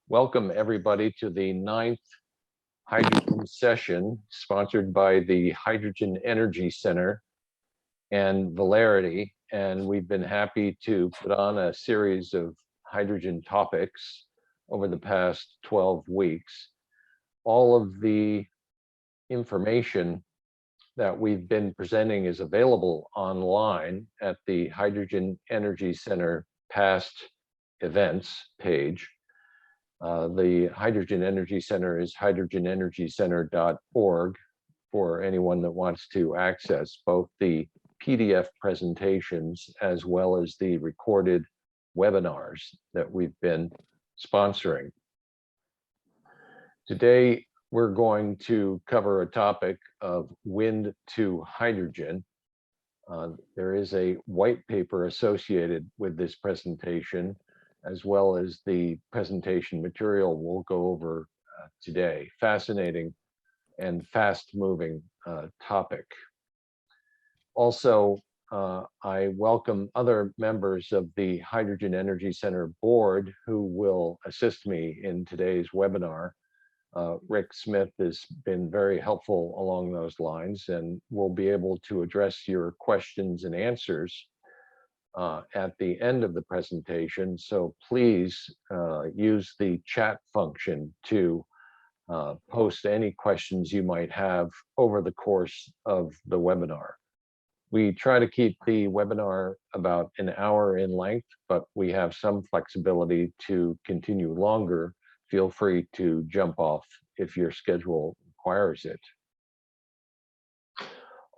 Welcome everybody to the ninth hydrogen session sponsored by the Hydrogen Energy Center and Valerity. And we've been happy to put on a series of hydrogen topics over the past 12 weeks. All of the information that we've been presenting is available online at the Hydrogen Energy Center past events page. The Hydrogen Energy Center is hydrogenenergycenter.org for anyone that wants to access both the PDF presentations as well as the recorded webinars that we've been sponsoring. Today, we're going to cover a topic of wind to hydrogen. There is a white paper associated with this presentation, as well as the presentation material we'll go over today. Fascinating and fast-moving topic. Also, I welcome other members of the Hydrogen Energy Center board who will assist me in today's webinar. Rick Smith has been very helpful along those lines and will be able to address your questions and answers at the end of the presentation. So please use the chat function to post any questions you might have over the course of the webinar. We try to keep the webinar about an hour in length, but we have some flexibility to continue longer. Feel free to jump off if your schedule requires it.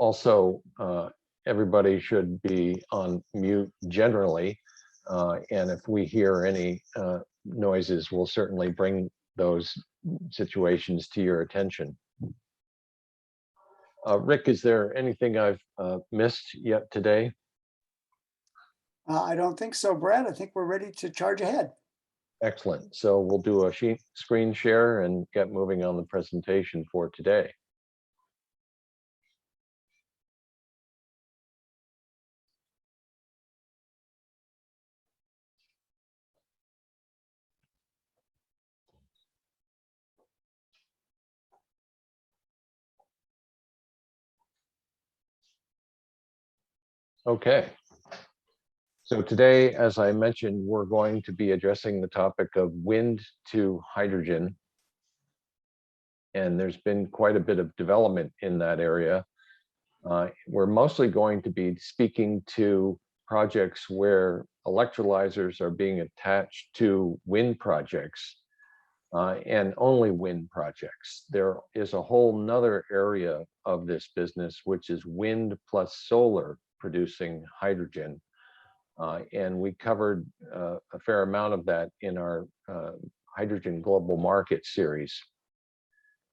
Also, everybody should be on mute generally, and if we hear any noises, we'll certainly bring those situations to your attention. Rick, is there anything I've missed yet today? I don't think so, Brad. I think we're ready to charge ahead. Excellent. So we'll do a screen share and get moving on the presentation for today. Okay. So today, as I mentioned, we're going to be addressing the topic of wind to hydrogen. And there's been quite a bit of development in that area. We're mostly going to be speaking to projects where electrolyzers are being attached to wind projects and only wind projects. There is a whole nother area of this business, which is wind plus solar producing hydrogen. And we covered a fair amount of that in our Hydrogen Global Market series.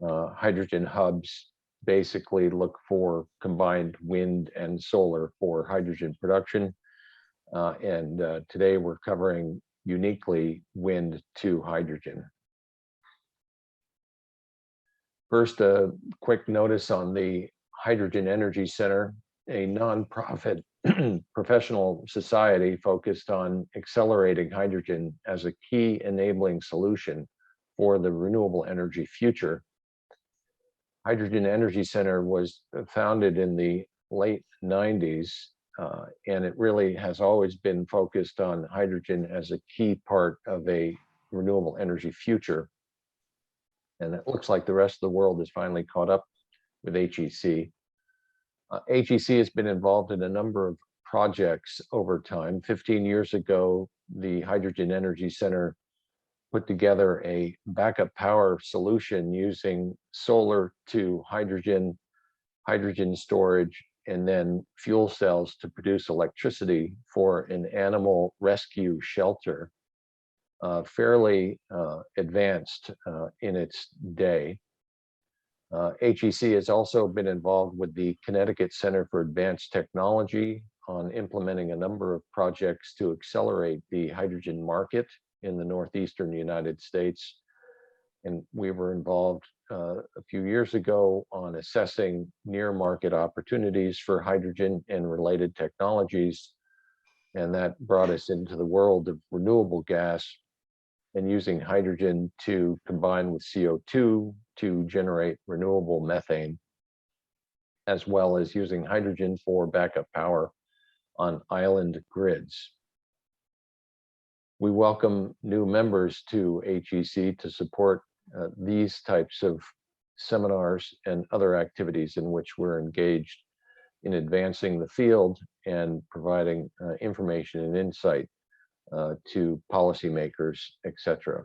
Hydrogen hubs basically look for combined wind and solar for hydrogen production. And today we're covering uniquely wind to hydrogen. First, a quick notice on the Hydrogen Energy Center, a nonprofit professional society focused on accelerating hydrogen as a key enabling solution for the renewable energy future. Hydrogen Energy Center was founded in the late 90s, and it really has always been focused on hydrogen as a key part of a renewable energy future. And it looks like the rest of the world is finally caught up with HEC. HEC has been involved in a number of projects over time. 15 years ago, the Hydrogen Energy Center put together a backup power solution using solar to hydrogen, hydrogen storage, and then fuel cells to produce electricity for an animal rescue shelter, fairly advanced in its day. HEC has also been involved with the Connecticut Center for Advanced Technology on implementing a number of projects to accelerate the hydrogen market in the northeastern United States. And we were involved a few years ago on assessing near market opportunities for hydrogen and related technologies. And that brought us into the world of renewable gas and using hydrogen to combine with CO2 to generate renewable methane, as well as using hydrogen for backup power on island grids. We welcome new members to HEC to support these types of seminars and other activities in which we're engaged in advancing the field and providing information and insight to policymakers, etc.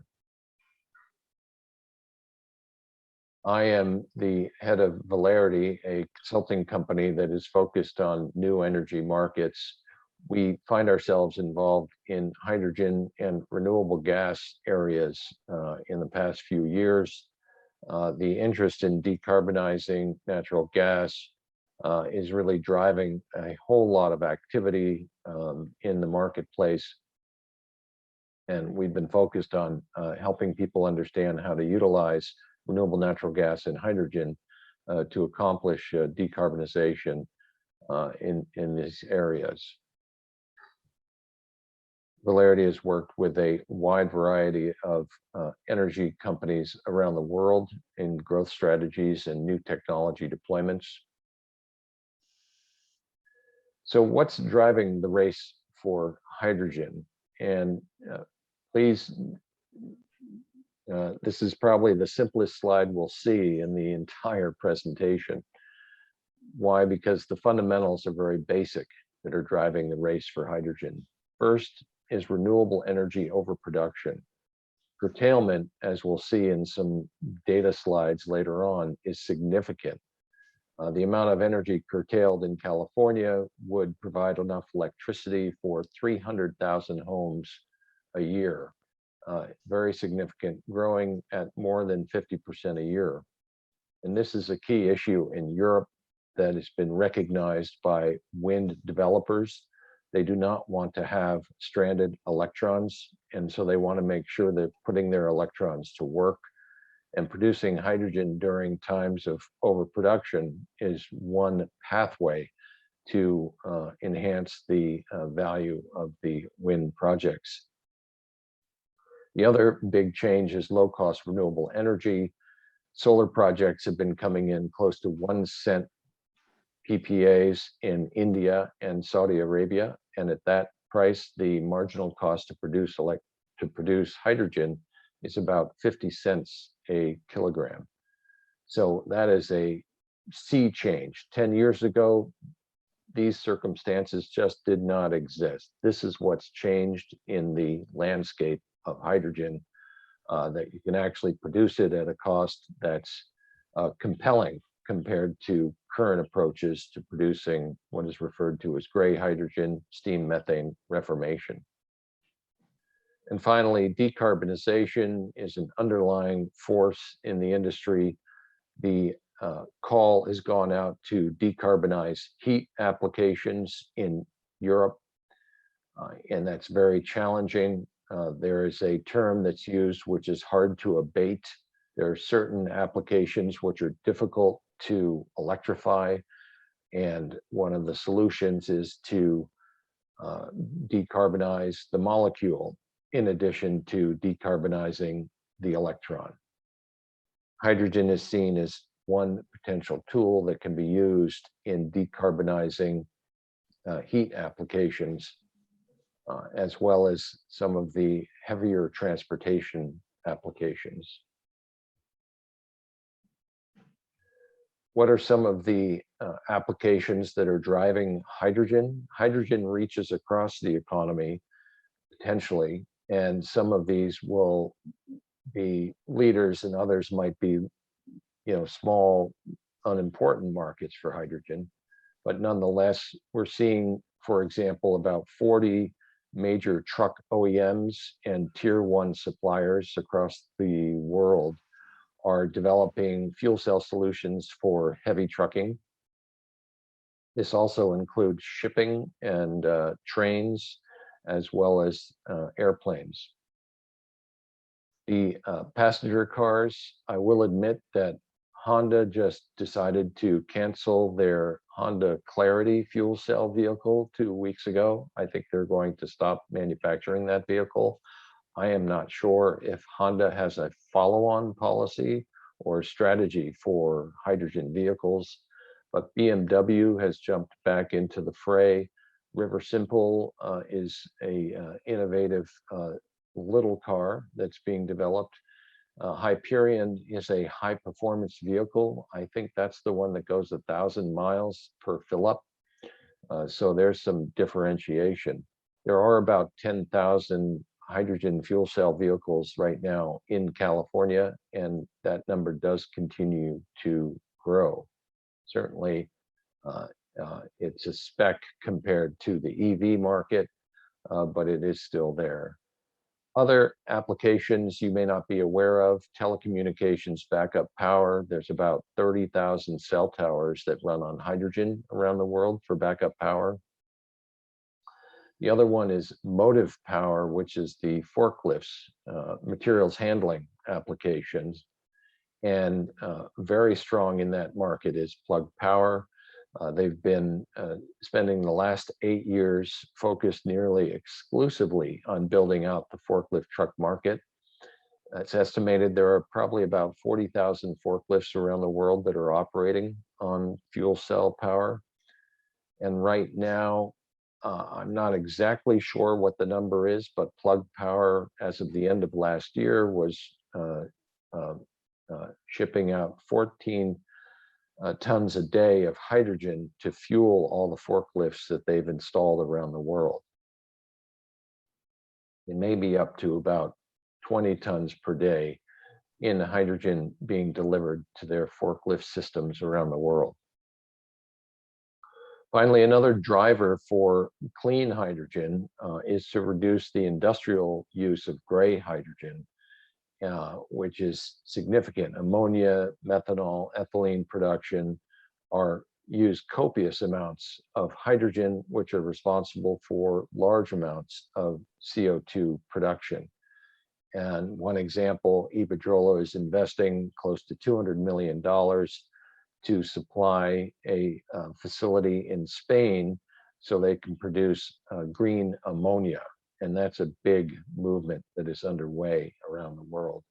I am the head of Valerity, a consulting company that is focused on new energy markets. We find ourselves involved in hydrogen and renewable gas areas in the past few years. The interest in decarbonizing natural gas is really driving a whole lot of activity in the marketplace. And we've been focused on helping people understand how to utilize renewable natural gas and hydrogen to accomplish decarbonization in these areas. Valerity has worked with a wide variety of energy companies around the world in growth strategies and new technology deployments. So what's driving the race for hydrogen? And please, this is probably the simplest slide we'll see in the entire presentation. Why? Because the fundamentals are very basic that are driving the race for hydrogen. First is renewable energy overproduction. Curtailment, as we'll see in some data slides later on, is significant. The amount of energy curtailed in California would provide enough electricity for 300,000 homes a year. Very significant, growing at more than 50% a year. And this is a key issue in Europe that has been recognized by wind developers. They do not want to have stranded electrons, and so they want to make sure they're putting their electrons to work. And producing hydrogen during times of overproduction is one pathway to enhance the value of the wind projects. The other big change is low-cost renewable energy. Solar projects have been coming in close to 1 cent PPAs in India and Saudi Arabia, and at that price, the marginal cost to produce hydrogen is about 50 cents a kilogram. So that is a sea change. 10 years ago, these circumstances just did not exist. This is what's changed in the landscape of hydrogen, that you can actually produce it at a cost that's compelling compared to current approaches to producing what is referred to as gray hydrogen, steam methane reformation. And finally, decarbonization is an underlying force in the industry. The call has gone out to decarbonize heat applications in Europe, and that's very challenging. There is a term that's used which is hard to abate. There are certain applications which are difficult to electrify, and one of the solutions is to decarbonize the molecule in addition to decarbonizing the electron. Hydrogen is seen as one potential tool that can be used in decarbonizing heat applications, as well as some of the heavier transportation applications. What are some of the applications that are driving hydrogen? Hydrogen reaches across the economy, potentially, and some of these will be leaders and others might be, small, unimportant markets for hydrogen. But nonetheless, we're seeing, for example, about 40 major truck OEMs and tier 1 suppliers across the world are developing fuel cell solutions for heavy trucking. This also includes shipping and trains, as well as airplanes. The passenger cars, I will admit that Honda just decided to cancel their Honda Clarity fuel cell vehicle 2 weeks ago. I think they're going to stop manufacturing that vehicle. I am not sure if Honda has a follow-on policy or strategy for hydrogen vehicles, but BMW has jumped back into the fray. River Simple is a innovative little car that's being developed. Hyperion is a high performance vehicle. I think that's the one that goes 1,000 miles per fill up. So there's some differentiation. There are about 10,000 hydrogen fuel cell vehicles right now in California, and that number does continue to grow. Certainly, it's a speck compared to the EV market, but it is still there. Other applications you may not be aware of: telecommunications backup power. There's about 30,000 cell towers that run on hydrogen around the world for backup power. The other one is motive power, which is the forklifts, materials handling applications. And very strong in that market is Plug Power. They've been spending the last 8 years focused nearly exclusively on building out the forklift truck market. It's estimated there are probably about 40,000 forklifts around the world that are operating on fuel cell power. And right now, I'm not exactly sure what the number is, but Plug Power, as of the end of last year, was shipping out 14 tons a day of hydrogen to fuel all the forklifts that they've installed around the world. It may be up to about 20 tons per day in hydrogen being delivered to their forklift systems around the world. Finally, another driver for clean hydrogen is to reduce the industrial use of gray hydrogen, which is significant. Ammonia, methanol, ethylene production use copious amounts of hydrogen, which are responsible for large amounts of CO2 production. And one example, Iberdrola is investing close to $200 million to supply a facility in Spain so they can produce green ammonia. And that's a big movement that is underway around the world.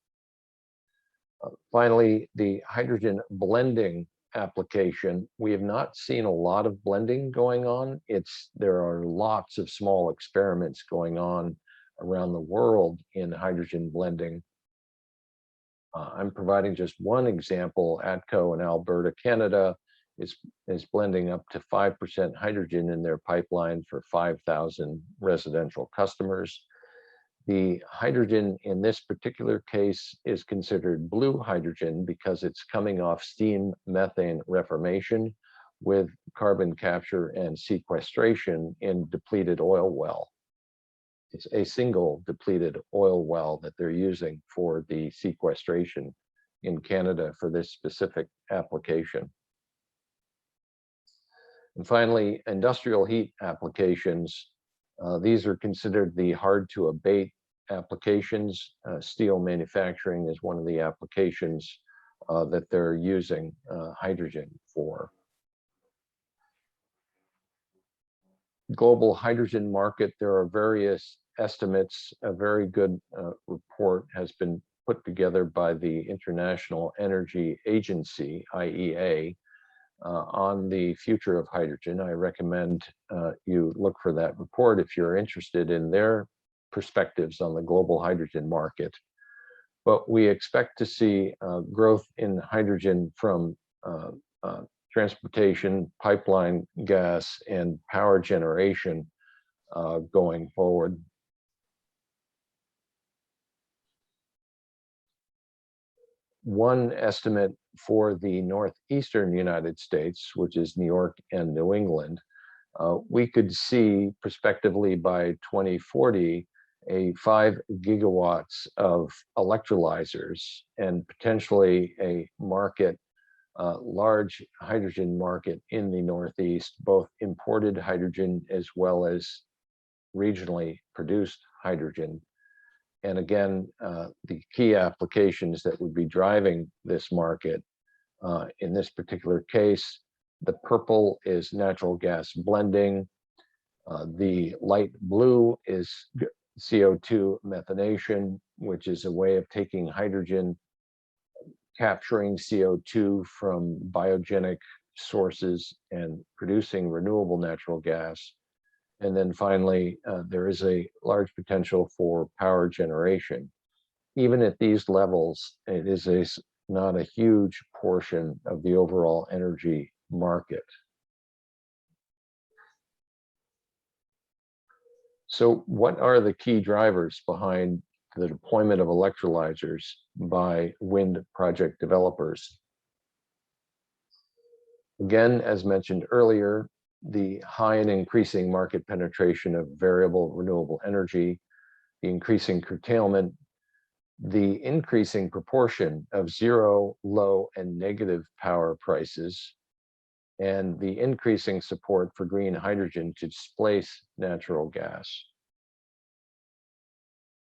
Finally, the hydrogen blending application. We have not seen a lot of blending going on. There are lots of small experiments going on around the world in hydrogen blending. I'm providing just one example. ATCO in Alberta, Canada is blending up to 5% hydrogen in their pipeline for 5,000 residential customers. The hydrogen in this particular case is considered blue hydrogen because it's coming off steam methane reformation with carbon capture and sequestration in depleted oil well. It's a single depleted oil well that they're using for the sequestration in Canada for this specific application. And finally, industrial heat applications. These are considered the hard to abate applications. Steel manufacturing is one of the applications that they're using hydrogen for. Global hydrogen market, there are various estimates. A very good report has been put together by the International Energy Agency, IEA, on the future of hydrogen. I recommend you look for that report if you're interested in their perspectives on the global hydrogen market. But we expect to see growth in hydrogen from transportation, pipeline gas, and power generation going forward. One estimate for the northeastern United States, which is New York and New England, we could see prospectively by 2040 a 5 gigawatts of electrolyzers and potentially a market, large hydrogen market in the Northeast, both imported hydrogen as well as regionally produced hydrogen. And again, the key applications that would be driving this market, in this particular case, the purple is natural gas blending. The light blue is CO2 methanation, which is a way of taking hydrogen, capturing CO2 from biogenic sources and producing renewable natural gas. And then finally, there is a large potential for power generation. Even at these levels, it is not a huge portion of the overall energy market. So what are the key drivers behind the deployment of electrolyzers by wind project developers? Again, as mentioned earlier, the high and increasing market penetration of variable renewable energy, the increasing curtailment, the increasing proportion of zero, low, and negative power prices, and the increasing support for green hydrogen to displace natural gas.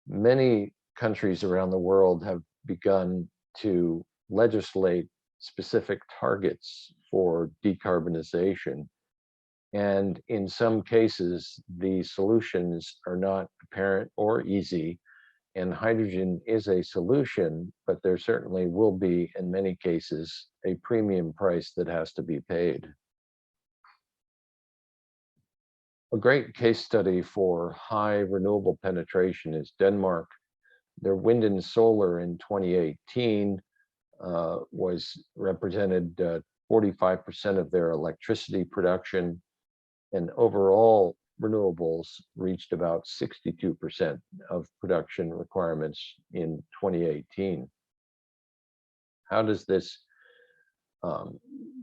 Many countries around the world have begun to legislate specific targets for decarbonization. And in some cases, the solutions are not apparent or easy. And hydrogen is a solution, but there certainly will be, in many cases, a premium price that has to be paid. A great case study for high renewable penetration is Denmark. Their wind and solar in 2018 was represented 45% of their electricity production, and overall renewables reached about 62% of production requirements in 2018. How does this,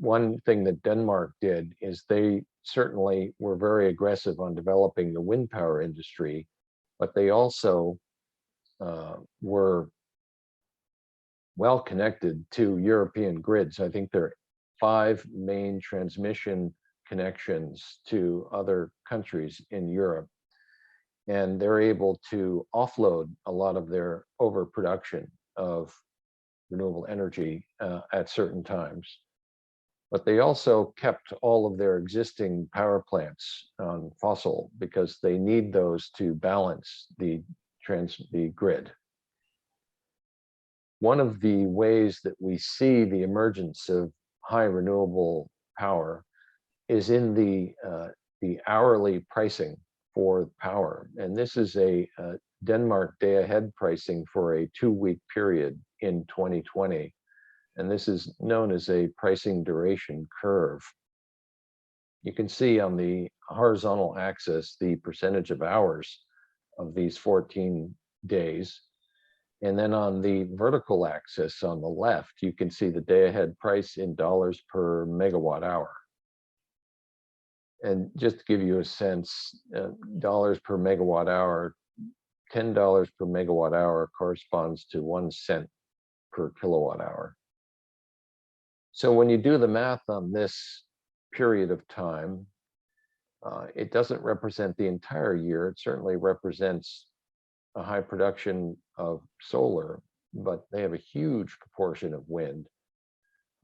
one thing that Denmark did is they certainly were very aggressive on developing the wind power industry, but they also were well connected to European grids. I think there are 5 main transmission connections to other countries in Europe, and they're able to offload a lot of their overproduction of renewable energy at certain times. But they also kept all of their existing power plants on fossil because they need those to balance the grid. One of the ways that we see the emergence of high renewable power is in the hourly pricing for power. And this is a Denmark day-ahead pricing for a 2-week period in 2020. And this is known as a pricing duration curve. You can see on the horizontal axis the percentage of hours of these 14 days. And then on the vertical axis on the left, you can see the day-ahead price in dollars per megawatt hour. And just to give you a sense, dollars per megawatt hour, $10 per megawatt hour corresponds to 1 cent per kilowatt hour. So when you do the math on this period of time, it doesn't represent the entire year. It certainly represents a high production of solar, but they have a huge proportion of wind.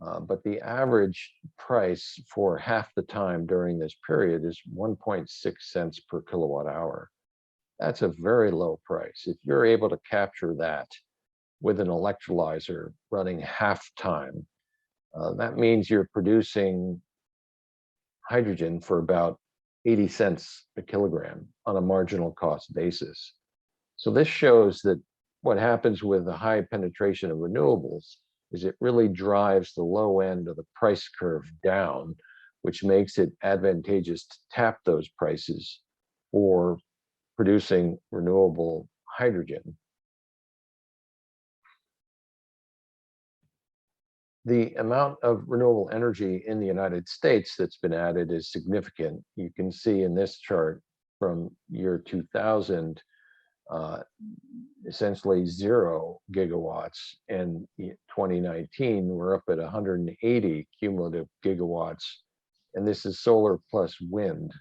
But the average price for half the time during this period is 1.6 cents per kilowatt hour. That's a very low price. If you're able to capture that with an electrolyzer running half time, that means you're producing hydrogen for about 80 cents a kilogram on a marginal cost basis. So this shows that what happens with the high penetration of renewables is it really drives the low end of the price curve down, which makes it advantageous to tap those prices for producing renewable hydrogen. The amount of renewable energy in the United States that's been added is significant. You can see in this chart from year 2000, essentially 0 gigawatts. And in 2019, we're up at 180 cumulative gigawatts. And this is solar plus wind.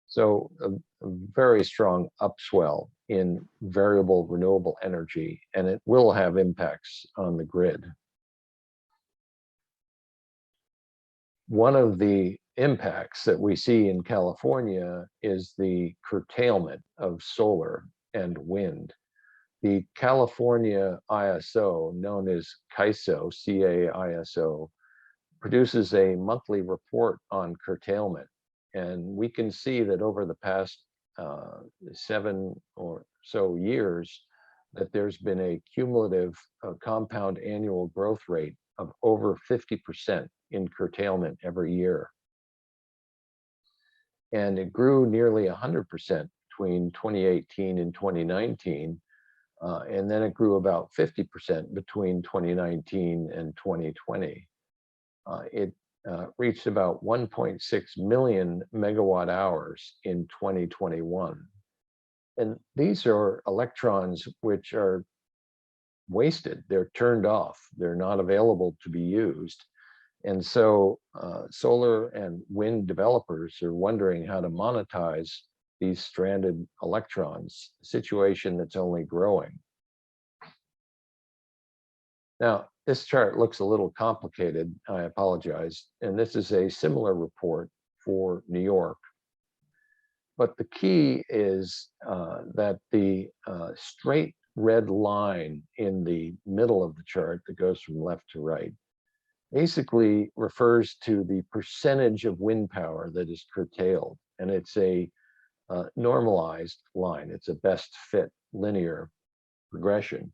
So a very strong upswell in variable renewable energy, and it will have impacts on the grid. One of the impacts that we see in California is the curtailment of solar. and wind. The California ISO, known as CAISO, CAISO, produces a monthly report on curtailment. And we can see that over the past 7 or so years, that there's been a cumulative compound annual growth rate of over 50% in curtailment every year. And it grew nearly 100% between 2018 and 2019. And then it grew about 50% between 2019 and 2020. It reached about 1.6 million megawatt hours in 2021. And these are electrons which are wasted. They're turned off. They're not available to be used. And so solar and wind developers are wondering how to monetize these stranded electrons, a situation that's only growing. Now, this chart looks a little complicated, I apologize, and this is a similar report for New York. But the key is that the straight red line in the middle of the chart that goes from left to right basically refers to the percentage of wind power that is curtailed. And it's a normalized line. It's a best fit linear progression.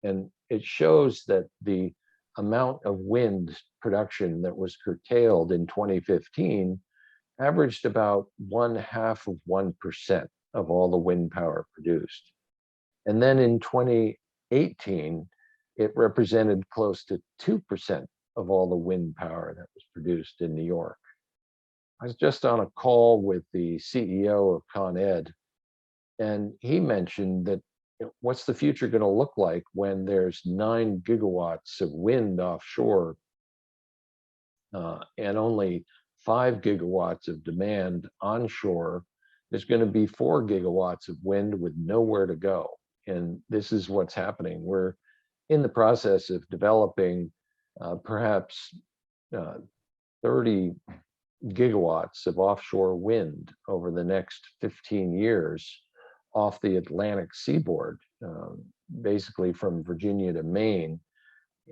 And it shows that the amount of wind production that was curtailed in 2015 averaged about 0.5% of all the wind power produced. And then in 2018, it represented close to 2% of all the wind power that was produced in New York. I was just on a call with the CEO of Con Ed, and he mentioned that what's the future going to look like when there's 9 gigawatts of wind offshore and only 5 gigawatts of demand onshore? There's going to be 4 gigawatts of wind with nowhere to go. And this is what's happening. We're in the process of developing perhaps 30 gigawatts of offshore wind over the next 15 years off the Atlantic seaboard, basically from Virginia to Maine.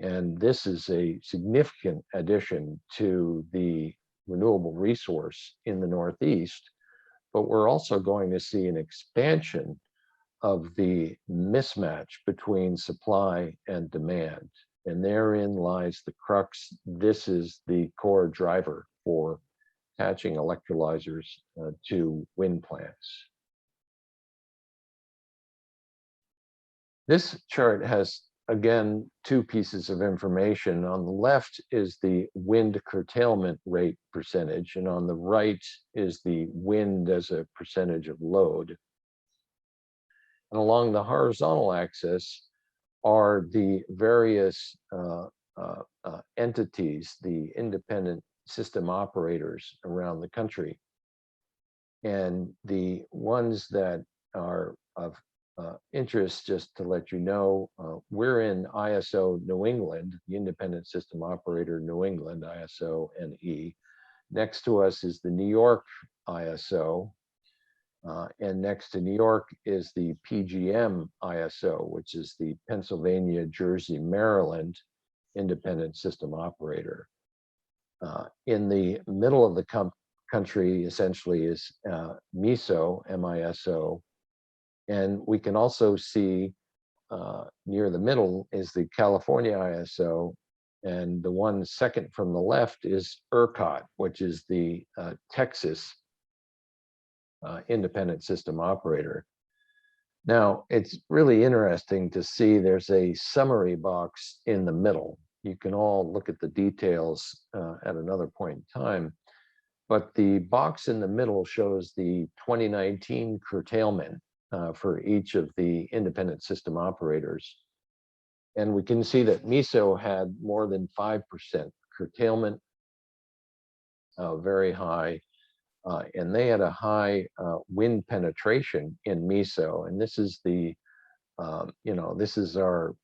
And this is a significant addition to the renewable resource in the Northeast. But we're also going to see an expansion of the mismatch between supply and demand. And therein lies the crux. This is the core driver for attaching electrolyzers to wind plants. This chart has, again, 2 pieces of information. On the left is the wind curtailment rate percentage, and on the right is the wind as a percentage of load. And along the horizontal axis are the various entities, the independent system operators around the country. And the ones that are of interest, just to let you know, we're in ISO New England, the Independent System Operator New England, ISO NE. Next to us is the New York ISO. And next to New York is the PJM ISO, which is the Pennsylvania, Jersey, Maryland Independent System Operator. In the middle of the country, essentially, is MISO, MISO. And we can also see near the middle is the California ISO. And the one second from the left is ERCOT, which is the Texas Independent System Operator. Now, it's really interesting to see there's a summary box in the middle. You can all look at the details at another point in time, but the box in the middle shows the 2019 curtailment for each of the independent system operators. And we can see that MISO had more than 5% curtailment, very high. And they had a high wind penetration in MISO. And this is the, this is our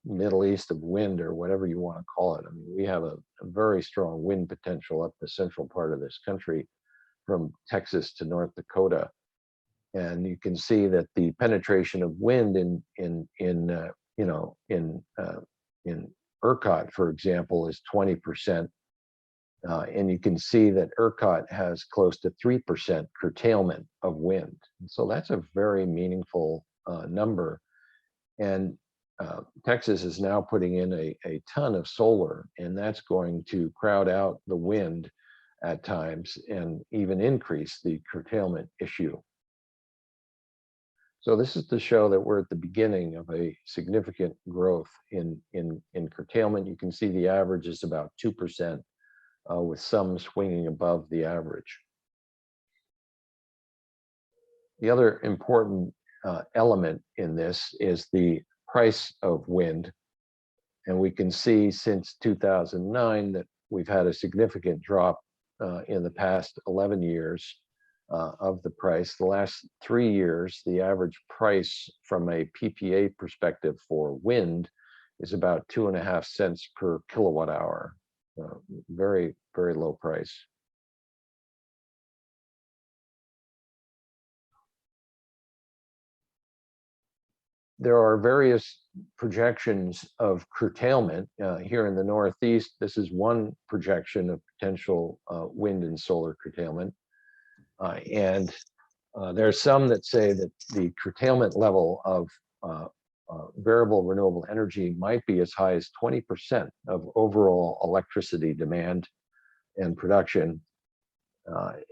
Middle East of wind, or whatever you want to call it. I mean, we have a very strong wind potential up the central part of this country, from Texas to North Dakota. And you can see that the penetration of wind in ERCOT, for example, is 20%. And you can see that ERCOT has close to 3% curtailment of wind. So that's a very meaningful number. And Texas is now putting in a ton of solar, and that's going to crowd out the wind at times and even increase the curtailment issue. So this is to show that we're at the beginning of a significant growth in curtailment. You can see the average is about 2%, with some swinging above the average. The other important element in this is the price of wind. And we can see since 2009 that we've had a significant drop in the past 11 years of the price. The last 3 years, the average price from a PPA perspective for wind is about 2.5 cents per kilowatt hour. Very, very low price. There are various projections of curtailment here in the Northeast. This is one projection of potential wind and solar curtailment. And there are some that say that the curtailment level of variable renewable energy might be as high as 20% of overall electricity demand and production.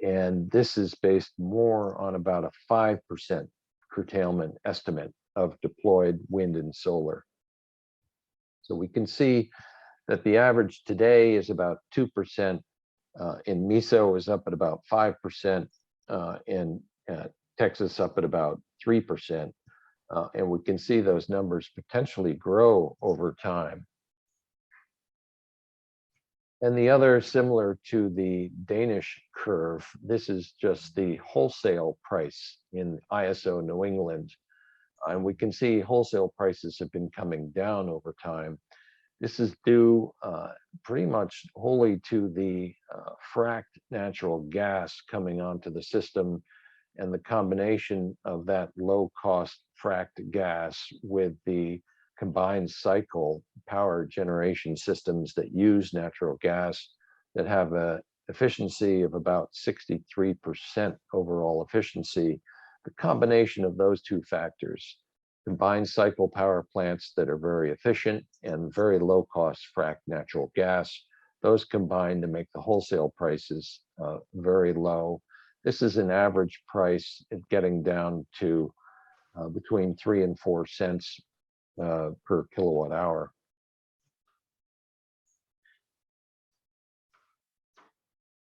And this is based more on about a 5% curtailment estimate of deployed wind and solar. So we can see that the average today is about 2%. In MISO is up at about 5%, in Texas up at about 3%. And we can see those numbers potentially grow over time. And the other, similar to the Danish curve, this is just the wholesale price in ISO New England. And we can see wholesale prices have been coming down over time. This is due pretty much wholly to the fracked natural gas coming onto the system, and the combination of that low-cost fracked gas with the combined cycle power generation systems that use natural gas that have an efficiency of about 63% overall efficiency. The combination of those two factors, combined cycle power plants that are very efficient and very low cost fracked natural gas, those combine to make the wholesale prices very low. This is an average price getting down to between 3 and 4 cents per kilowatt hour.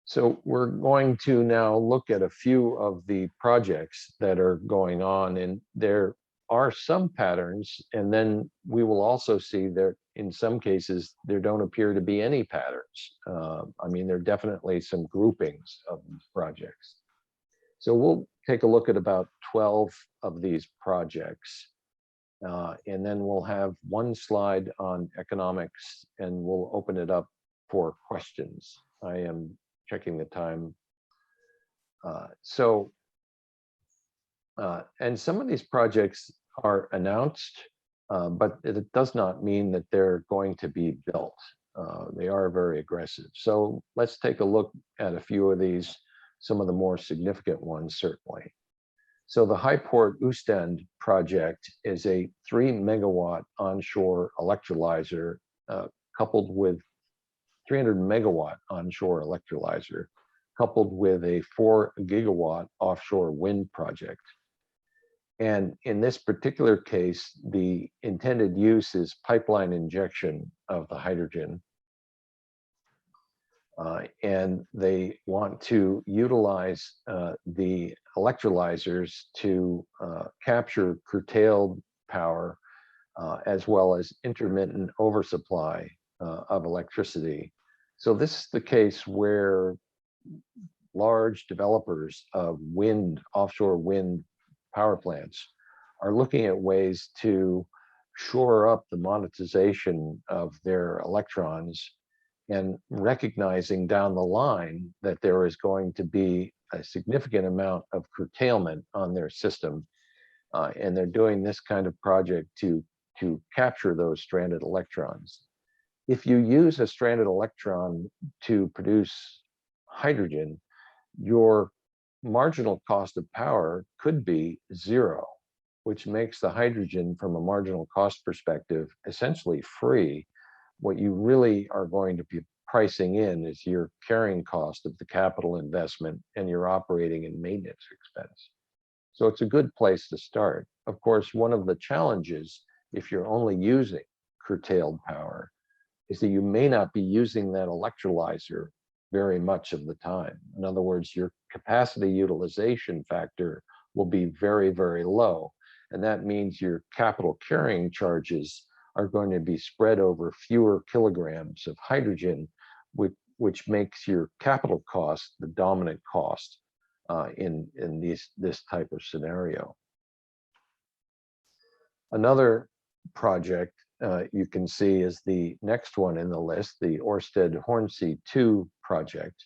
So we're going to now look at a few of the projects that are going on, and there are some patterns, and then we will also see that in some cases there don't appear to be any patterns. I mean, there are definitely some groupings of these projects. So we'll take a look at about 12 of these projects, and then we'll have one slide on economics, and we'll open it up for questions. I am checking the time. And some of these projects are announced, but it does not mean that they're going to be built. They are very aggressive. So let's take a look at a few of these, some of the more significant ones, certainly. So the Hyport Oostende project is a 3 megawatt onshore electrolyzer coupled with 300 megawatt onshore electrolyzer, coupled with a 4 gigawatt offshore wind project. And in this particular case, the intended use is pipeline injection of the hydrogen. And they want to utilize the electrolyzers to capture curtailed power as well as intermittent oversupply of electricity. So this is the case where large developers of wind, offshore wind power plants are looking at ways to shore up the monetization of their electrons, and recognizing down the line that there is going to be a significant amount of curtailment on their system. And they're doing this kind of project to capture those stranded electrons. If you use a stranded electron to produce hydrogen, your marginal cost of power could be zero, which makes the hydrogen from a marginal cost perspective essentially free. What you really are going to be pricing in is your carrying cost of the capital investment and your operating and maintenance expense. So it's a good place to start. Of course, one of the challenges, if you're only using curtailed power, is that you may not be using that electrolyzer very much of the time. In other words, your capacity utilization factor will be very, very low. And that means your capital carrying charges are going to be spread over fewer kilograms of hydrogen, which makes your capital cost the dominant cost in this type of scenario. Another project you can see is the next one in the list, the Ørsted Hornsea 2 project.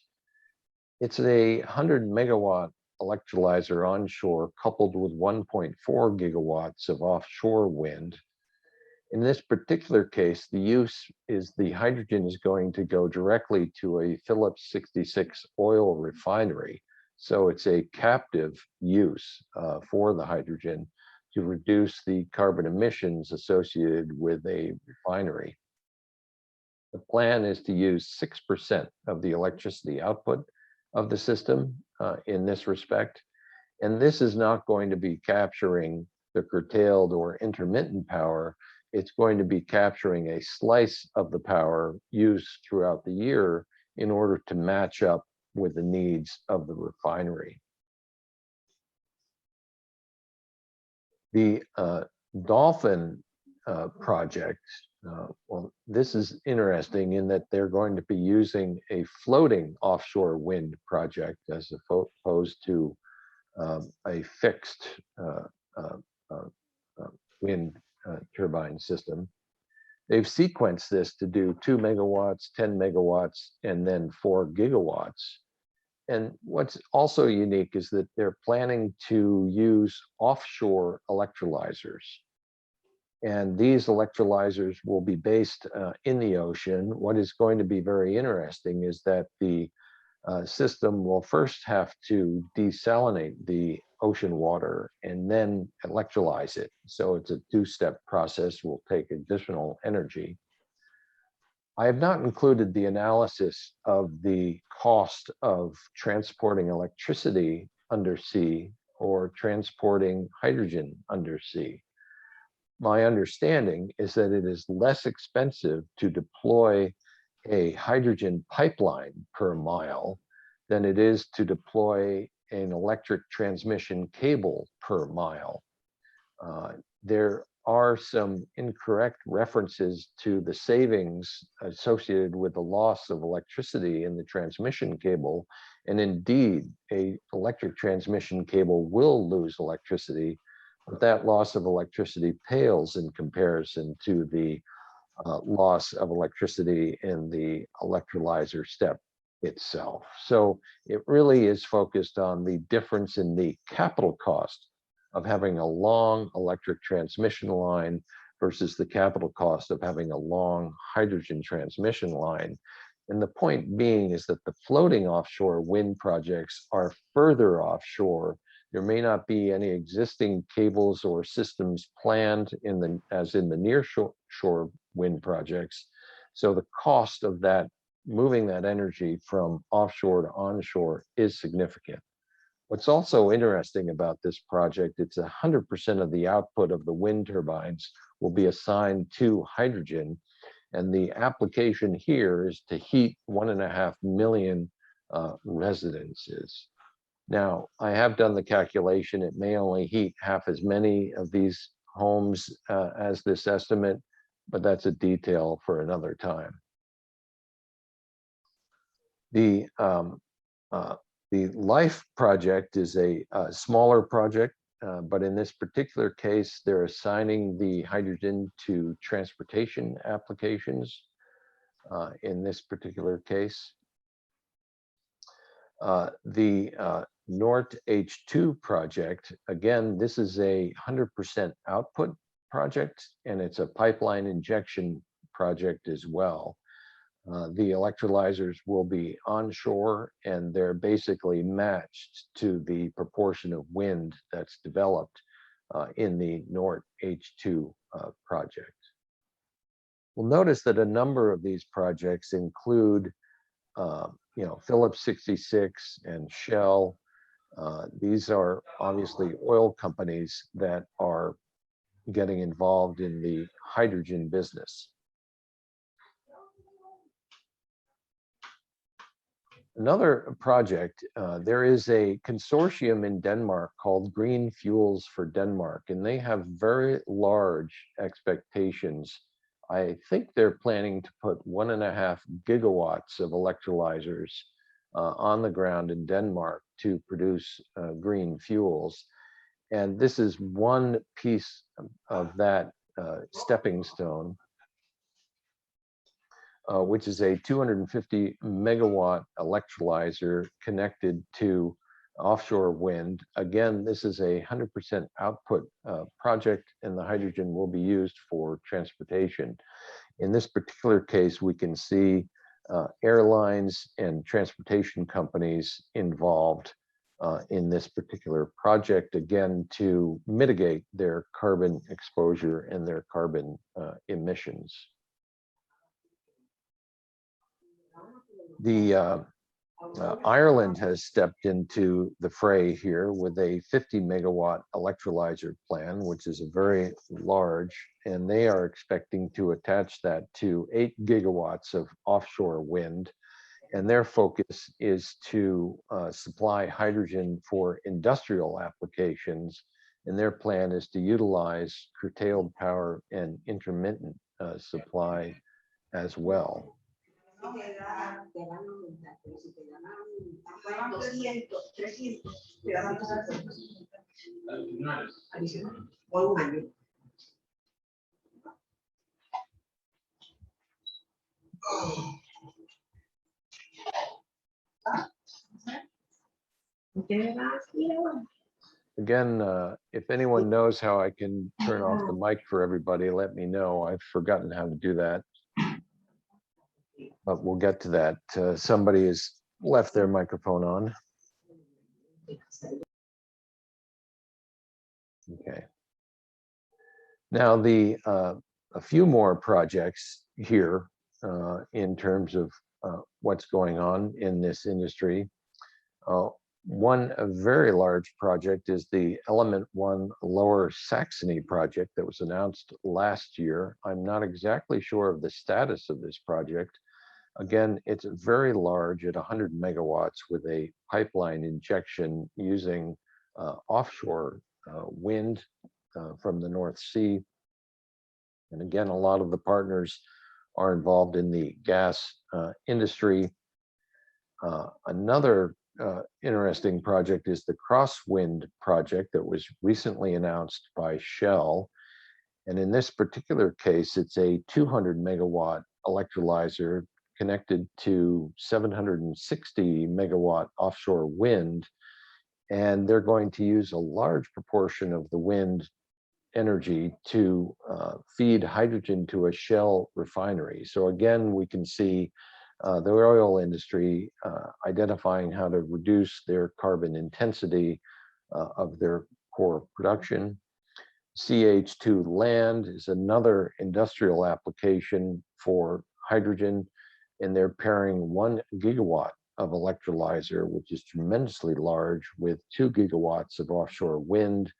It's a 100 megawatt electrolyzer onshore coupled with 1.4 gigawatts of offshore wind. In this particular case, the use is the hydrogen is going to go directly to a Phillips 66 oil refinery. So it's a captive use for the hydrogen to reduce the carbon emissions associated with a refinery. The plan is to use 6% of the electricity output of the system in this respect. And this is not going to be capturing the curtailed or intermittent power. It's going to be capturing a slice of the power used throughout the year in order to match up with the needs of the refinery. The Dolphin project, well, this is interesting in that they're going to be using a floating offshore wind project as opposed to a fixed wind turbine system. They've sequenced this to do 2 megawatts, 10 megawatts, and then 4 gigawatts. And what's also unique is that they're planning to use offshore electrolyzers. And these electrolyzers will be based in the ocean. What is going to be very interesting is that the system will first have to desalinate the ocean water and then electrolyze it. So it's a two-step process, will take additional energy. I have not included the analysis of the cost of transporting electricity undersea or transporting hydrogen undersea. My understanding is that it is less expensive to deploy a hydrogen pipeline per mile than it is to deploy an electric transmission cable per mile. There are some incorrect references to the savings associated with the loss of electricity in the transmission cable. And indeed, an electric transmission cable will lose electricity, but that loss of electricity pales in comparison to the loss of electricity in the electrolyzer step itself. So it really is focused on the difference in the capital cost of having a long electric transmission line versus the capital cost of having a long hydrogen transmission line. And the point being is that the floating offshore wind projects are further offshore. There may not be any existing cables or systems planned as in the near shore wind projects. So the cost of that, moving that energy from offshore to onshore, is significant. What's also interesting about this project, it's 100% of the output of the wind turbines will be assigned to hydrogen. And the application here is to heat 1.5 million residences. Now, I have done the calculation. It may only heat half as many of these homes as this estimate, but that's a detail for another time. The LIFE project is a smaller project, but in this particular case, they're assigning the hydrogen to transportation applications in this particular case. The Nort H2 project, again, this is a 100% output project, and it's a pipeline injection project as well. The electrolyzers will be onshore, and they're basically matched to the proportion of wind that's developed in the Nort H2 project. We'll notice that a number of these projects include Phillips 66 and Shell. These are obviously oil companies that are getting involved in the hydrogen business. Another project, there is a consortium in Denmark called Green Fuels for Denmark, and they have very large expectations. I think they're planning to put 1.5 gigawatts of electrolyzers on the ground in Denmark to produce green fuels. And this is one piece of that stepping stone, which is a 250 megawatt electrolyzer connected to offshore wind. Again, this is a 100% output project, and the hydrogen will be used for transportation. In this particular case, we can see airlines and transportation companies involved in this particular project, again, to mitigate their carbon exposure and their carbon emissions. Ireland has stepped into the fray here with a 50 megawatt electrolyzer plan, which is a very large, and they are expecting to attach that to 8 gigawatts of offshore wind. And their focus is to supply hydrogen for industrial applications. And their plan is to utilize curtailed power and intermittent supply as well. Again, if anyone knows how I can turn off the mic for everybody, let me know. I've forgotten how to do that. But we'll get to that. Somebody has left their microphone on. Okay. Now, a few more projects here in terms of what's going on in this industry. One very large project is the Element 1 Lower Saxony project that was announced last year. I'm not exactly sure of the status of this project. Again, it's very large at 100 megawatts with a pipeline injection using offshore wind from the North Sea. And again, a lot of the partners are involved in the gas industry. Another interesting project is the Crosswind project that was recently announced by Shell. And in this particular case, it's a 200 megawatt electrolyzer connected to 760 megawatt offshore wind. And they're going to use a large proportion of the wind energy to feed hydrogen to a Shell refinery. So again, we can see the oil industry identifying how to reduce their carbon intensity of their core production. CH2 land is another industrial application for hydrogen, and they're pairing 1 gigawatt of electrolyzer, which is tremendously large, with 2 gigawatts of offshore wind.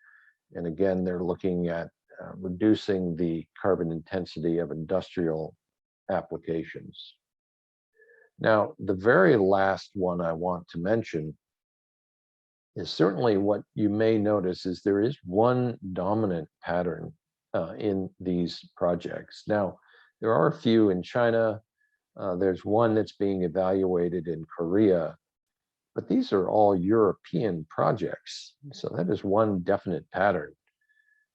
And again, they're looking at reducing the carbon intensity of industrial applications. Now, the very last one I want to mention is certainly what you may notice is there is one dominant pattern in these projects. Now, there are a few in China. There's one that's being evaluated in Korea, but these are all European projects. So that is one definite pattern.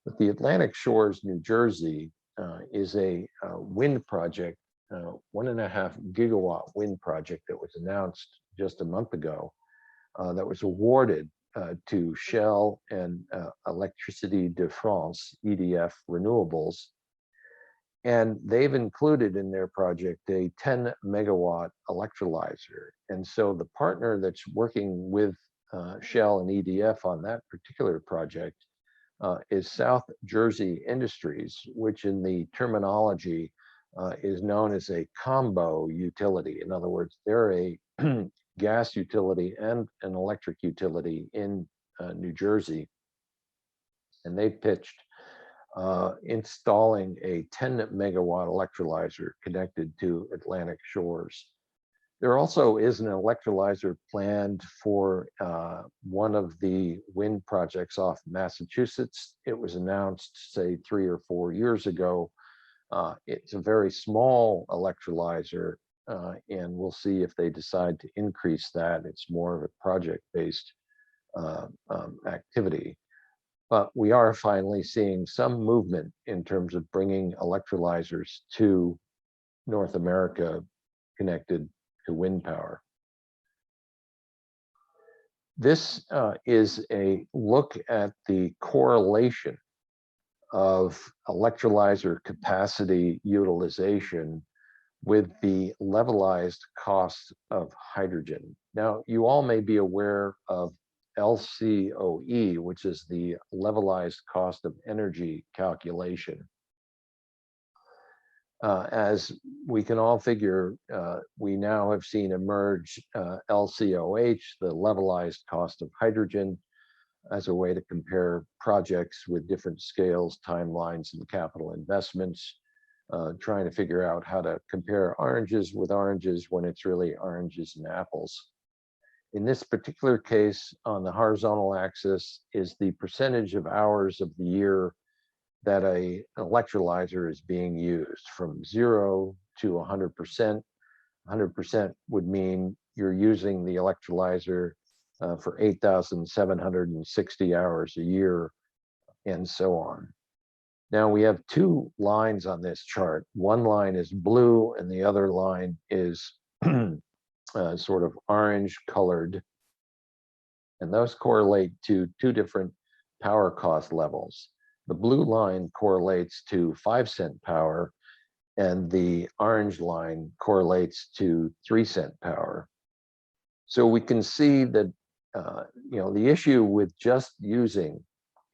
But the Atlantic Shores, New Jersey is a wind project, 1.5 gigawatt wind project that was announced just a month ago. that was awarded to Shell and Electricité de France, EDF Renewables. And they've included in their project a 10 megawatt electrolyzer. And so the partner that's working with Shell and EDF on that particular project is South Jersey Industries, which in the terminology is known as a combo utility. In other words, they're a gas utility and an electric utility in New Jersey. And they pitched installing a 10 megawatt electrolyzer connected to Atlantic Shores. There also is an electrolyzer planned for one of the wind projects off Massachusetts. It was announced, say, 3 or 4 years ago. It's a very small electrolyzer, and we'll see if they decide to increase that. It's more of a project-based activity. But we are finally seeing some movement in terms of bringing electrolyzers to North America connected to wind power. This is a look at the correlation of electrolyzer capacity utilization with the levelized cost of hydrogen. Now, you all may be aware of LCOE, which is the levelized cost of energy calculation. As we can all figure, we now have seen emerge LCOH, the levelized cost of hydrogen, as a way to compare projects with different scales, timelines, and capital investments, trying to figure out how to compare oranges with oranges when it's really oranges and apples. In this particular case, on the horizontal axis is the percentage of hours of the year that an electrolyzer is being used, from 0 to 100%. 100% would mean you're using the electrolyzer for 8,760 hours a year, and so on. Now we have two lines on this chart. One line is blue and the other line is sort of orange colored. And those correlate to two different power cost levels. The blue line correlates to 5-cent power, and the orange line correlates to 3-cent power. So we can see that the issue with just using,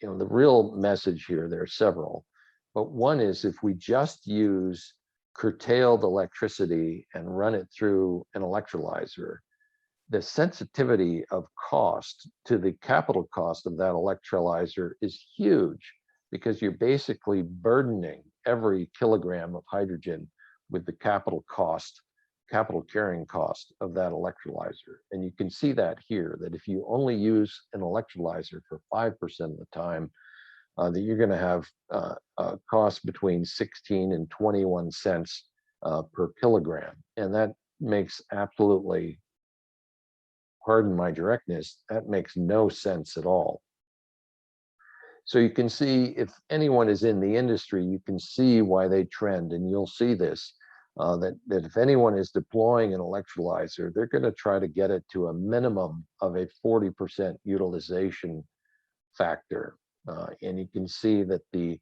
the real message here, there are several, but one is if we just use curtailed electricity and run it through an electrolyzer, the sensitivity of cost to the capital cost of that electrolyzer is huge, because you're basically burdening every kilogram of hydrogen with the capital carrying cost of that electrolyzer. And you can see that here, that if you only use an electrolyzer for 5% of the time, that you're going to have a cost between 16 and 21 cents per kilogram. And that makes absolutely, pardon my directness, that makes no sense at all. So you can see, if anyone is in the industry, you can see why they trend, and you'll see this, that if anyone is deploying an electrolyzer, they're going to try to get it to a minimum of a 40% utilization factor. And you can see that the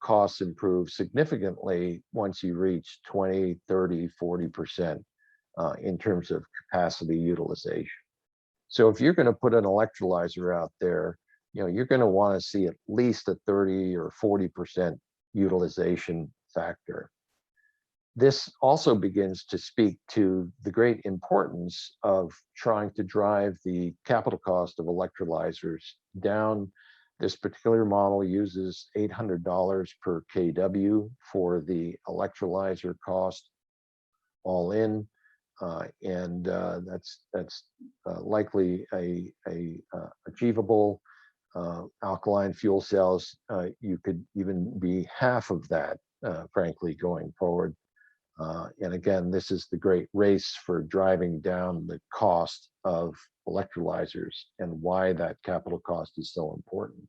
costs improve significantly once you reach 20, 30, 40% in terms of capacity utilization. So if you're going to put an electrolyzer out there, you're going to want to see at least a 30 or 40% utilization factor. This also begins to speak to the great importance of trying to drive the capital cost of electrolyzers down. This particular model uses $800 per kW for the electrolyzer cost all in. And that's likely a achievable. Alkaline fuel cells, you could even be half of that, frankly, going forward. And again, this is the great race for driving down the cost of electrolyzers and why that capital cost is so important.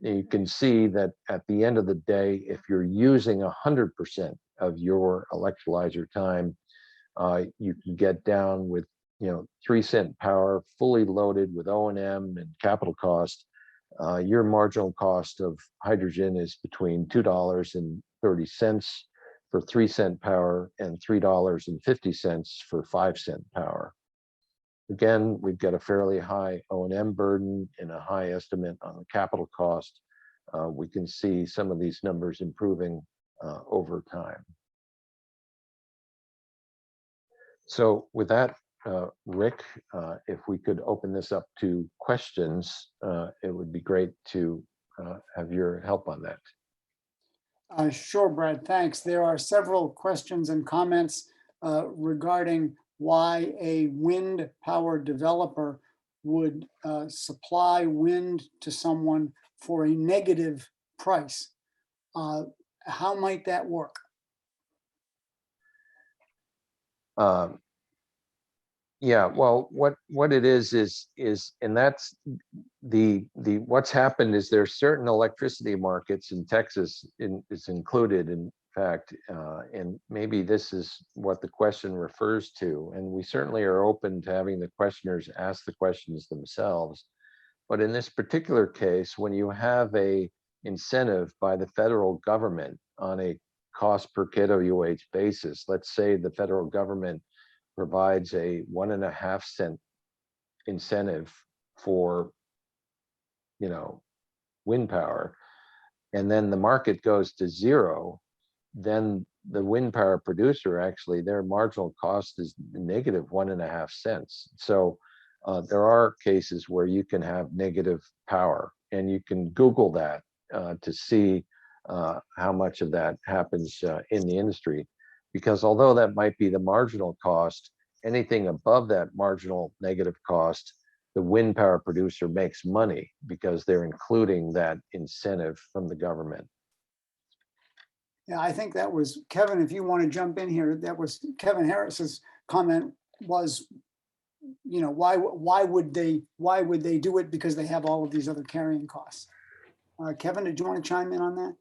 You can see that at the end of the day, if you're using 100% of your electrolyzer time, you can get down with 3-cent power, fully loaded with O&M and capital cost, your marginal cost of hydrogen is between $2.30 for 3-cent power and $3.50 for 5-cent power. Again, we've got a fairly high O&M burden and a high estimate on the capital cost. We can see some of these numbers improving over time. So with that, Rick, if we could open this up to questions, it would be great to have your help on that. Sure, Brad, thanks. There are several questions and comments regarding why a wind power developer would supply wind to someone for a negative price. How might that work? Yeah, well, what it is, and that's the what's happened is there's certain electricity markets in Texas is included, in fact, and maybe this is what the question refers to, and we certainly are open to having the questioners ask the questions themselves. But in this particular case, when you have a incentive by the federal government on a cost per kWh basis, let's say the federal government provides a 1.5 cent incentive for, wind power, and then the market goes to zero, then the wind power producer, actually their marginal cost is negative 1.5 cents. So there are cases where you can have negative power, and you can Google that to see how much of that happens in the industry. Because although that might be the marginal cost, anything above that marginal negative cost, the wind power producer makes money because they're including that incentive from the government. Yeah, I think that was, Kevin, if you want to jump in here, that was Kevin Harris's comment was, why would they do it? Because they have all of these other carrying costs. Kevin, did you want to chime in on that?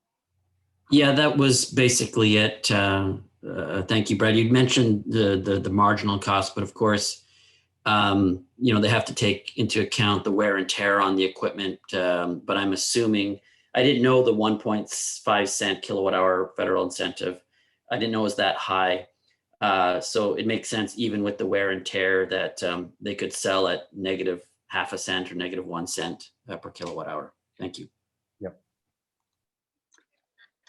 Yeah, that was basically it. Thank you, Brad. You'd mentioned the marginal cost, but of course, they have to take into account the wear and tear on the equipment. But I'm assuming, I didn't know the 1.5 cent kilowatt hour federal incentive. I didn't know it was that high. So it makes sense, even with the wear and tear, that they could sell at negative 0.5 cent or negative 1 cent per kilowatt hour. Thank you. Yep.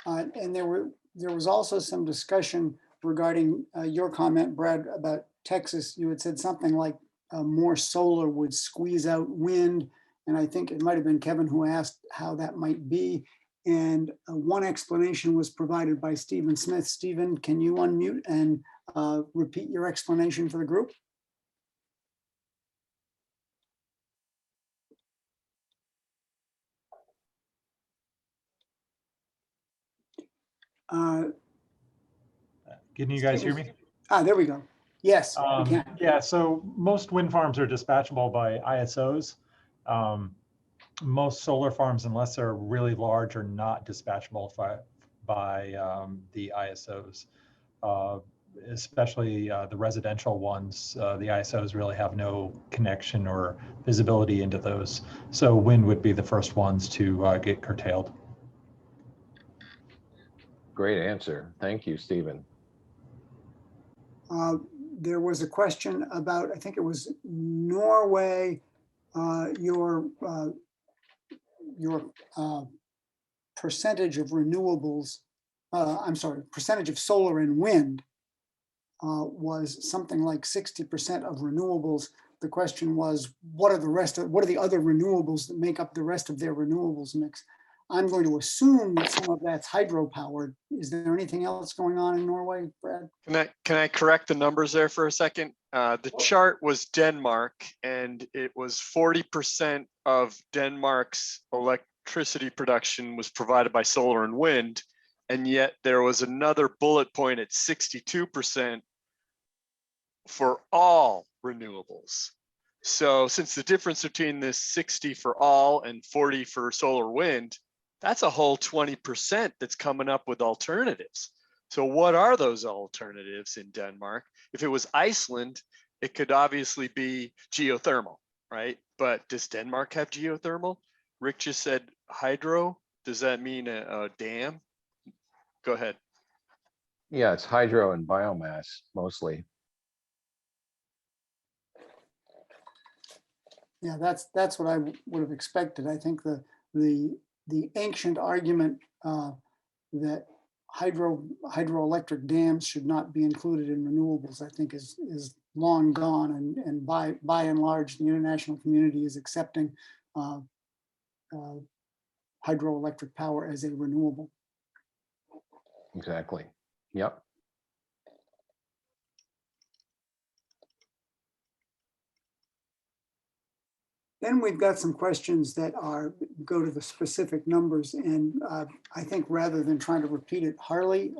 And there was also some discussion regarding your comment, Brad, about Texas. You had said something like more solar would squeeze out wind. And I think it might have been Kevin who asked how that might be. And one explanation was provided by Stephen Smith. Stephen, can you unmute and repeat your explanation for the group? Can you guys hear me? There we go. Yes, we can. Yeah, so most wind farms are dispatchable by ISOs. Most solar farms, unless they're really large, are not dispatchable by the ISOs, especially the residential ones. The ISOs really have no connection or visibility into those. So wind would be the first ones to get curtailed. Great answer. Thank you, Stephen. There was a question about, I think it was Norway, your percentage of renewables, percentage of solar and wind was something like 60% of renewables. The question was, what are the other renewables that make up the rest of their renewables mix? I'm going to assume that some of that's hydropowered. Is there anything else going on in Norway, Brad? Can I correct the numbers there for a second? The chart was Denmark, and it was 40% of Denmark's electricity production was provided by solar and wind, and yet there was another bullet point at 62% for all renewables. So since the difference between this 60 for all and 40 for solar wind, that's a whole 20% that's coming up with alternatives. So what are those alternatives in Denmark? If it was Iceland, it could obviously be geothermal, right? But does Denmark have geothermal? Rick just said hydro. Does that mean a dam? Go ahead. Yeah, it's hydro and biomass mostly. Yeah, that's what I would have expected. I think the ancient argument that hydroelectric dams should not be included in renewables, I think is long gone, and by and large, the international community is accepting hydroelectric power as a renewable. Exactly. Yep. Then we've got some questions that go to the specific numbers, and I think rather than trying to repeat it, Harley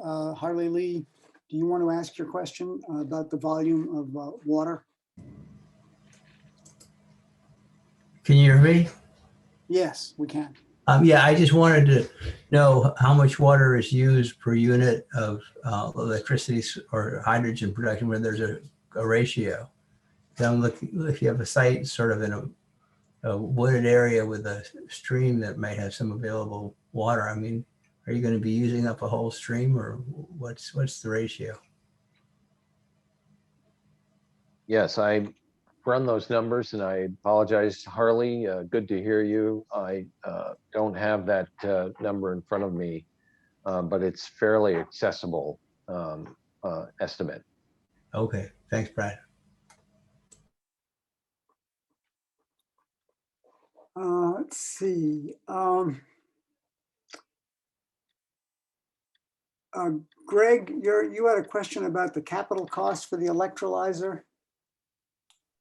Lee, do you want to ask your question about the volume of water? Can you hear me? Yes, we can. Yeah, I just wanted to know how much water is used per unit of electricity or hydrogen production when there's a ratio. So I'm looking, if you have a site sort of in a wooded area with a stream that might have some available water, I mean, are you going to be using up a whole stream, or what's the ratio? Yes, I run those numbers, and I apologize, Harley. Good to hear you. I don't have that number in front of me, but it's fairly accessible estimate. Okay, thanks, Brad. Let's see. Greg, you had a question about the capital cost for the electrolyzer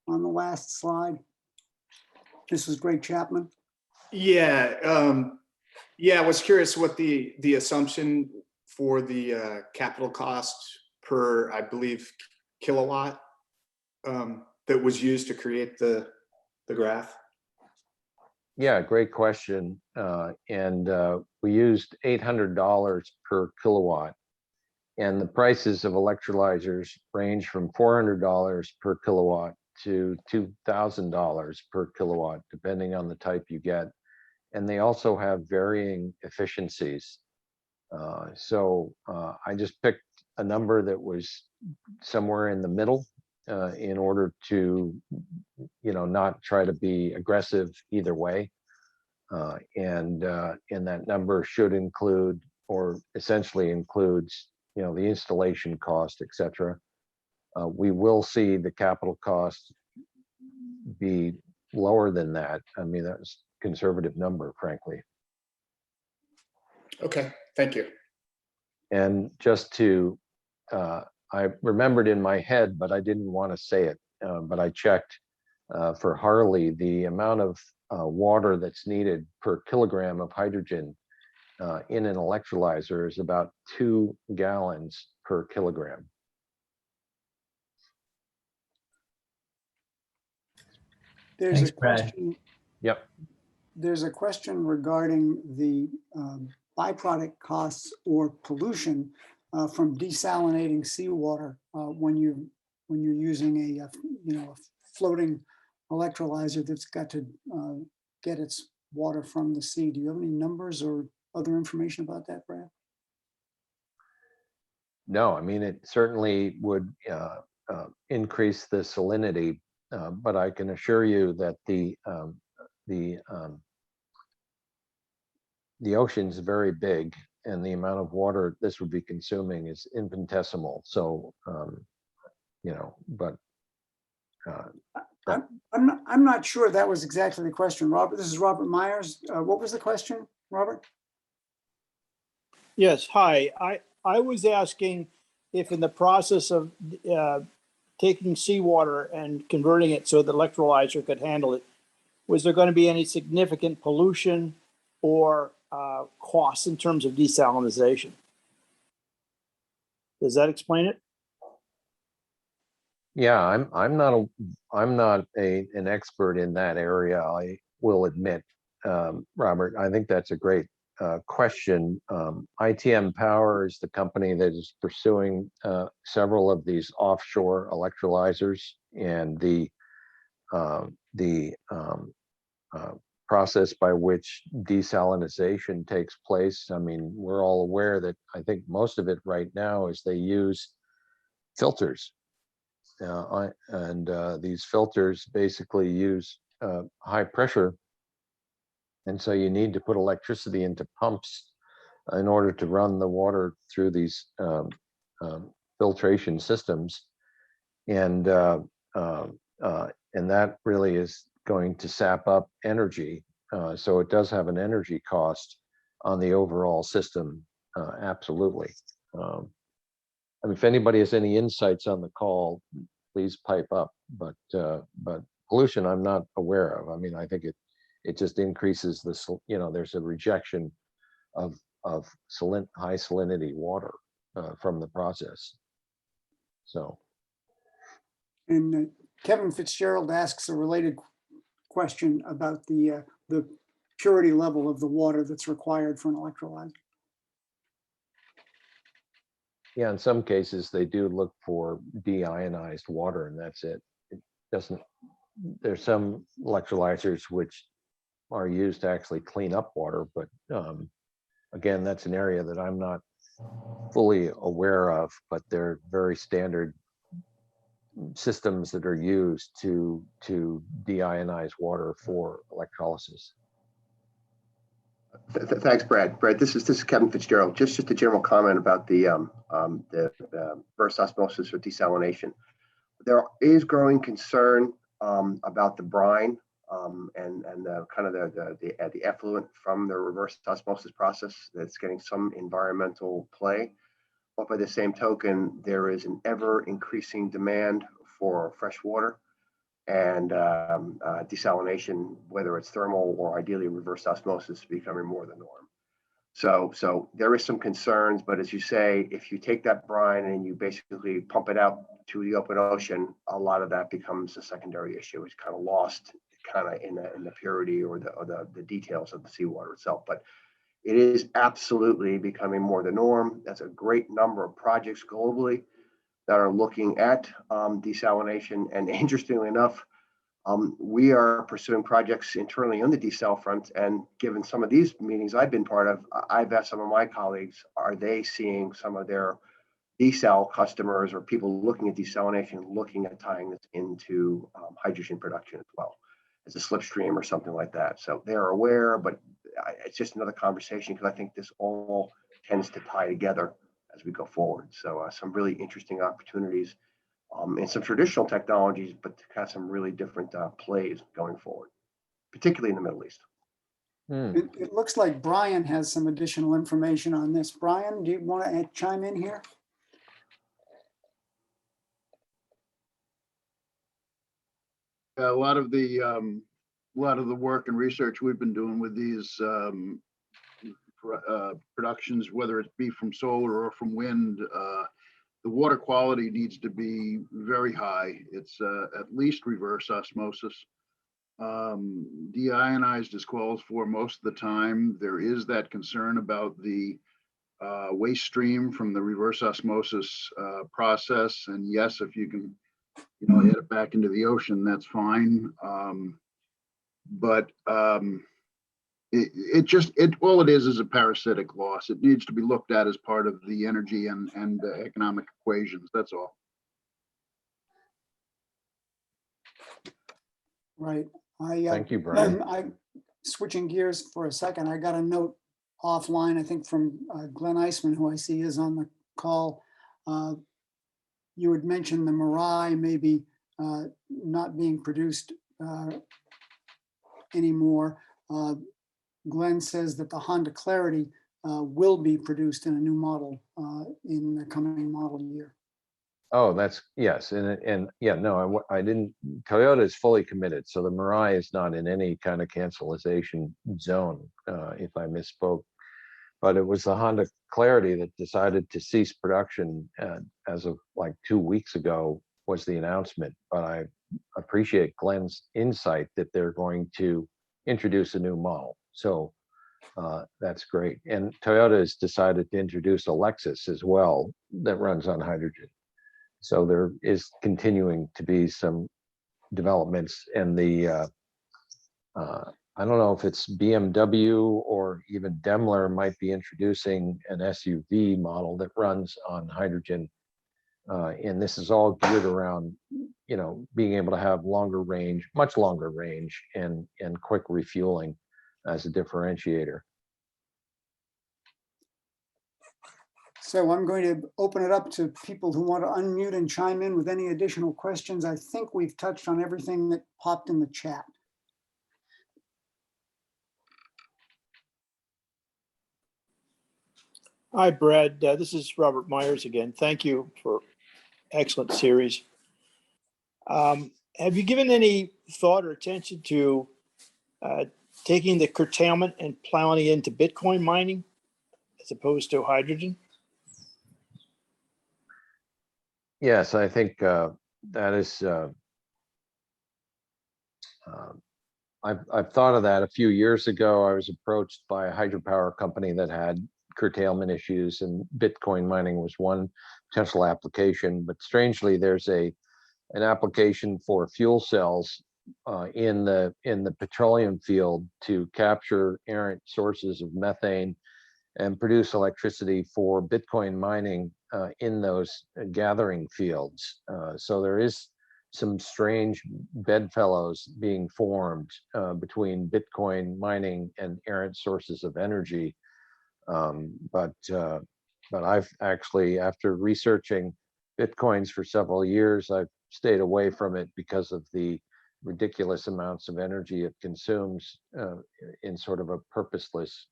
on the last slide. This was Greg Chapman. Yeah, I was curious what the assumption for the capital cost per, I believe, kilowatt that was used to create the graph. Yeah, great question. We used $800 per kilowatt. And the prices of electrolyzers range from $400 per kilowatt to $2,000 per kilowatt, depending on the type you get. And they also have varying efficiencies. I just picked a number that was somewhere in the middle in order to, not try to be aggressive either way. And that number should include, or essentially includes, the installation cost, et cetera. We will see the capital cost be lower than that. I mean, that's a conservative number, frankly. Okay, thank you. And just to, I remembered in my head, but I didn't want to say it, but I checked for Harley, the amount of water that's needed per kilogram of hydrogen in an electrolyzer is about 2 gallons per kilogram. There's Thanks, a Brad. question. Yep. There's a question regarding the byproduct costs or pollution from desalinating seawater when you're using a floating electrolyzer that's got to get its water from the sea. Do you have any numbers or other information about that, Brad? No, I mean, it certainly would increase the salinity, but I can assure you that the ocean's very big, and the amount of water this would be consuming is infinitesimal. So, but I'm not sure that was exactly the question, Robert. This is Robert Myers. What was the question, Robert? Yes, hi. I was asking if in the process of taking seawater and converting it so the electrolyzer could handle it, was there going to be any significant pollution or costs in terms of desalinization? Does that explain it? yeah, I'm not an expert in that area. I will admit, Robert. I think that's a great question. ITM Power is the company that is pursuing several of these offshore electrolyzers, and the process by which desalination takes place. I mean, we're all aware that I think most of it right now is they use filters. These filters basically use high pressure. And so you need to put electricity into pumps in order to run the water through these filtration systems. And that really is going to sap up energy. So it does have an energy cost on the overall system, absolutely. I mean, if anybody has any insights on the call, please pipe up. But pollution, I'm not aware of. I mean, I think it just increases the, there's a rejection of high salinity water from the process. So. And Kevin Fitzgerald asks a related question about the purity level of the water that's required for an electrolyzer. Yeah, in some cases they do look for deionized water, and that's it. It doesn't. There's some electrolyzers which are used to actually clean up water, but again, that's an area that I'm not fully aware of. But they're very standard systems that are used to deionize water for electrolysis. Thanks, Brad. Brad, this is Kevin Fitzgerald. Just a general comment about the reverse osmosis or desalination. There is growing concern about the brine and the kind of the effluent from the reverse osmosis process that's getting some environmental play. But by the same token, there is an ever increasing demand for fresh water, and desalination, whether it's thermal or ideally reverse osmosis, is becoming more the norm. So there is some concerns, but as you say, if you take that brine and you basically pump it out to the open ocean, a lot of that becomes a secondary issue. It's kind of lost kind of in the purity or the details of the seawater itself. But it is absolutely becoming more the norm. That's a great number of projects globally that are looking at desalination. And interestingly enough, we are pursuing projects internally on the desal front. And given some of these meetings I've been part of, I've asked some of my colleagues, are they seeing some of their desal customers or people looking at desalination, looking at tying this into hydrogen production as well, as a slipstream or something like that. So they're aware, but it's just another conversation because I think this all tends to tie together as we go forward. So some really interesting opportunities in some traditional technologies, but to have some really different plays going forward, particularly in the Middle East. It looks like Brian has some additional information on this. Brian, do you want to chime in here? A lot of the work and research we've been doing with these productions, whether it be from solar or from wind, the water quality needs to be very high. It's at least reverse osmosis. Deionized is called for most of the time. There is that concern about the waste stream from the reverse osmosis process. And yes, if you can, add it back into the ocean, that's fine. But all it is a parasitic loss. It needs to be looked at as part of the energy and economic equations. That's all. Right. Thank you, Brian. I'm switching gears for a second. I got a note offline, I think from Glenn Eisman, who I see is on the call. You had mentioned the Mirai maybe not being produced anymore. Glenn says that the Honda Clarity will be produced in a new model in the coming model year. Oh, that's yes, and yeah, no, I didn't. Toyota is fully committed, so the Mirai is not in any kind of cancelization zone. If I misspoke, but it was the Honda Clarity that decided to cease production as of like 2 weeks ago was the announcement. But I appreciate Glenn's insight that they're going to introduce a new model. So that's great. And Toyota has decided to introduce a Lexus as well that runs on hydrogen. So there is continuing to be some developments, and I don't know if it's BMW or even Daimler might be introducing an SUV model that runs on hydrogen. And this is all geared around, being able to have longer range, much longer range, and quick refueling as a differentiator. So I'm going to open it up to people who want to unmute and chime in with any additional questions. I think we've touched on everything that popped in the chat. Hi, Brad. This is Robert Myers again. Thank you for excellent series. Have you given any thought or attention to taking the curtailment and plowing it into Bitcoin mining as opposed to hydrogen? Yes, I think that is. I've thought of that a few years ago. I was approached by a hydropower company that had curtailment issues, and Bitcoin mining was one potential application. But strangely, there's an application for fuel cells in the petroleum field to capture errant sources of methane and produce electricity for Bitcoin mining in those gathering fields. So there is some strange bedfellows being formed between Bitcoin mining and errant sources of energy. But I've actually, after researching Bitcoins for several years, I've stayed away from it because of the ridiculous amounts of energy it consumes in sort of a purposeless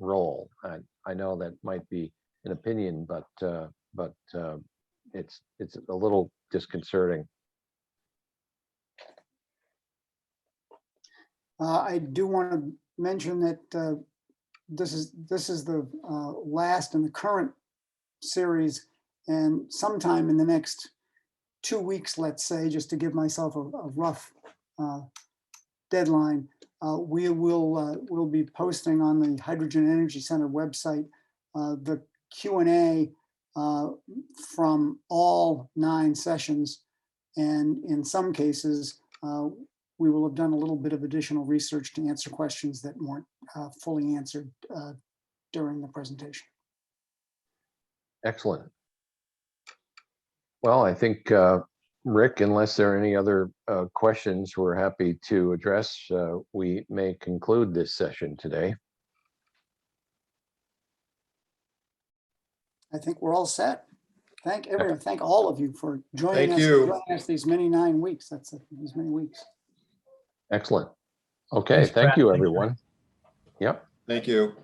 role. I know that might be an opinion, but it's a little disconcerting. I do want to mention that this is the last in the current series, and sometime in the next 2 weeks, let's say, just to give myself a rough deadline, we'll be posting on the Hydrogen Energy Center website the Q&A from all 9 sessions, and in some cases we will have done a little bit of additional research to answer questions that weren't fully answered during the presentation. Excellent. Well, I think, Rick, unless there are any other questions we're happy to address, we may conclude this session today. I think we're all set. Thank everyone. Thank all of you for joining Thank you. these many 9 weeks. That's these many weeks. Excellent. Okay, Thanks, thank Brad. you, Thanks, everyone. Yep. Thank you.